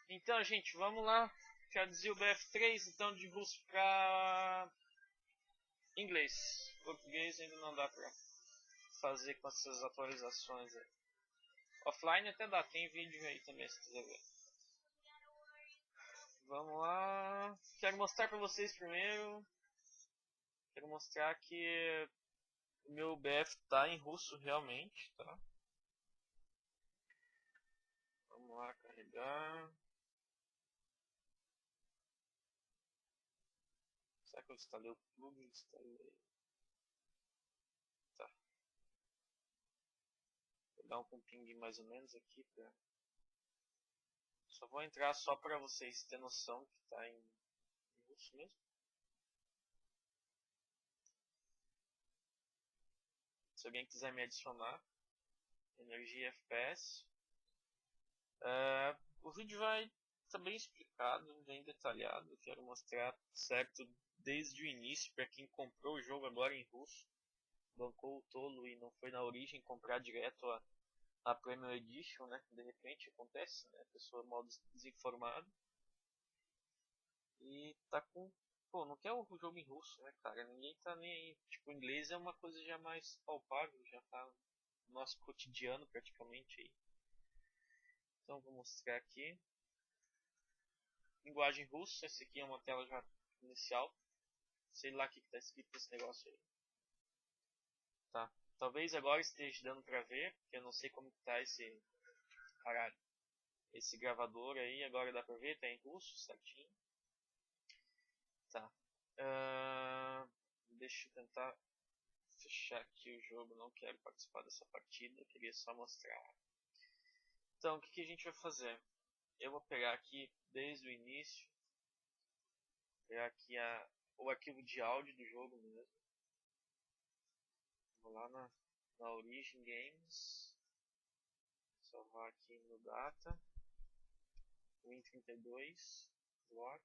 Então, gente, vamos lá. Traduzir o BF3 então de russo para inglês. Português ainda não dá para fazer com essas atualizações aí. Offline até dá, tem vídeo aí também se quiser ver. Vamos lá. Quero mostrar para vocês primeiro. Quero mostrar que o meu BF tá em russo realmente, tá? Vamos lá carregar. Será que eu instalei o plugin? Instalei. Tá. Vou dar um ping mais ou menos aqui pra... Só vou entrar só para vocês terem noção que tá em russo mesmo. Se alguém quiser me adicionar, energia FPS. O vídeo vai estar bem explicado, bem detalhado. Eu quero mostrar certo desde o início para quem comprou o jogo agora em russo, bancou o tolo e não foi na origem comprar direto a Premium Edition, né? De repente acontece, né? A pessoa mal desinformada e tá com, pô, não quer o jogo em russo, né, cara? Ninguém tá nem aí. Tipo, o inglês é uma coisa já mais palpável, já tá no nosso cotidiano praticamente aí. Então vou mostrar aqui. Linguagem russa, esse aqui é uma tela já inicial. Sei lá o que está escrito nesse negócio aí. Tá. Talvez agora esteja dando pra ver, porque eu não sei como tá esse. Caralho. Esse gravador aí, agora dá pra ver, tá em russo, certinho. Tá. Deixa eu tentar fechar aqui o jogo, não quero participar dessa partida, eu queria só mostrar. Então, o que a gente vai fazer? Eu vou pegar aqui desde o início, pegar aqui o arquivo de áudio do jogo mesmo. Vou lá na Origin Games, salvar aqui no Data, Win32, Lock,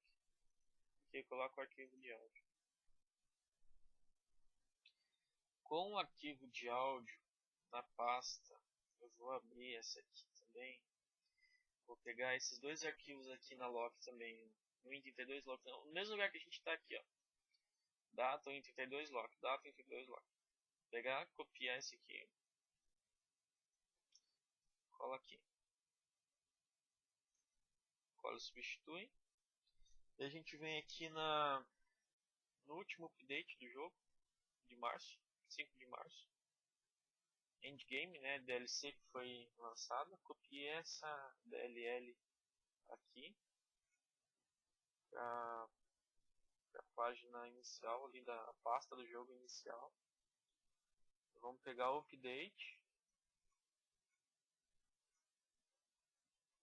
e eu coloco o arquivo de áudio. Com o arquivo de áudio na pasta, eu vou abrir essa aqui também. Vou pegar esses dois arquivos aqui na Lock também, Win32 Lock, não, no mesmo lugar que a gente está aqui, ó. Data Win32 Lock, Data Win32 Lock. Pegar, copiar esse aqui, cola aqui, cola substitui. E a gente vem aqui no último update do jogo, de março, 5 de março. Endgame, né, DLC que foi lançada. Copiei essa DLL aqui para a página inicial ali da pasta do jogo inicial. Vamos pegar o update.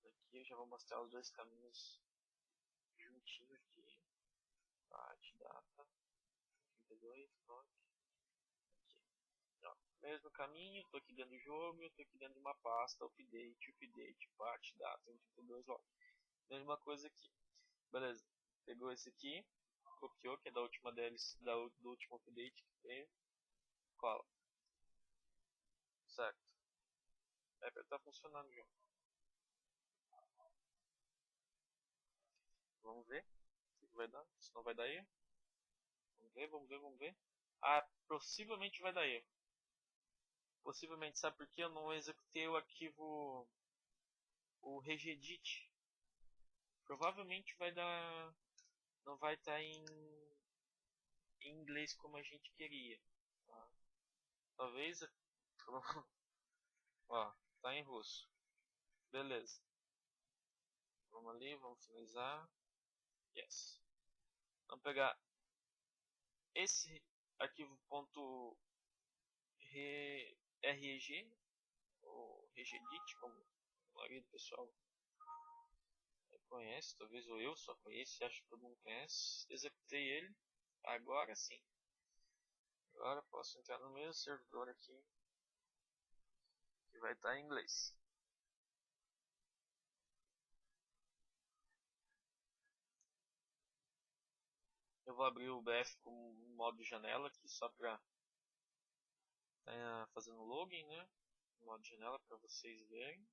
Aqui eu já vou mostrar os dois caminhos juntinho aqui. Parte, data, 32, log. Aqui. Ó, mesmo caminho, estou aqui dentro do jogo, estou aqui dentro de uma pasta, update, parte, data, 32, log. Mesma coisa aqui. Beleza. Pegou esse aqui, copiou, que é da última DLC, do último update que teve. Cola. Certo. É pra tá funcionando já. Vamos ver o que vai dar. Se não vai dar erro. Vamos ver. Ah, possivelmente vai dar erro. Possivelmente, sabe por quê? Eu não executei o arquivo, o regedit. Provavelmente vai dar, não vai estar em inglês como a gente queria. Tá? Talvez, ó, tá em russo. Beleza. Vamos ali, vamos finalizar. Yes. Vamos pegar esse arquivo .reg ou regedit, como a maioria do pessoal conhece, talvez ou eu só conheço, acho que todo mundo conhece. Executei ele. Agora sim. Agora posso entrar no meu servidor aqui, que vai estar em inglês. Eu vou abrir o BF com modo janela aqui só para fazendo login, né? no modo janela para vocês verem.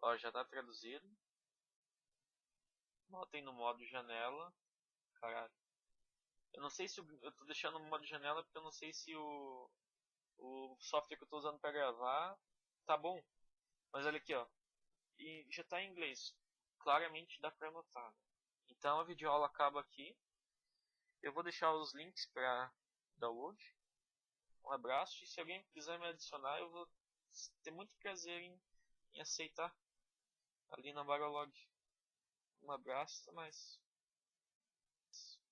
Ó, já está traduzido. Notem no modo janela. Caralho. Eu não sei se eu tô deixando no modo janela porque eu não sei se o software que eu tô usando para gravar tá bom. Mas olha aqui, ó. E já tá em inglês. Claramente dá para notar. Né? Então a videoaula acaba aqui. Eu vou deixar os links para download. Um abraço e se alguém quiser me adicionar, eu vou ter muito prazer em aceitar ali na Barolog. Um abraço, até mais.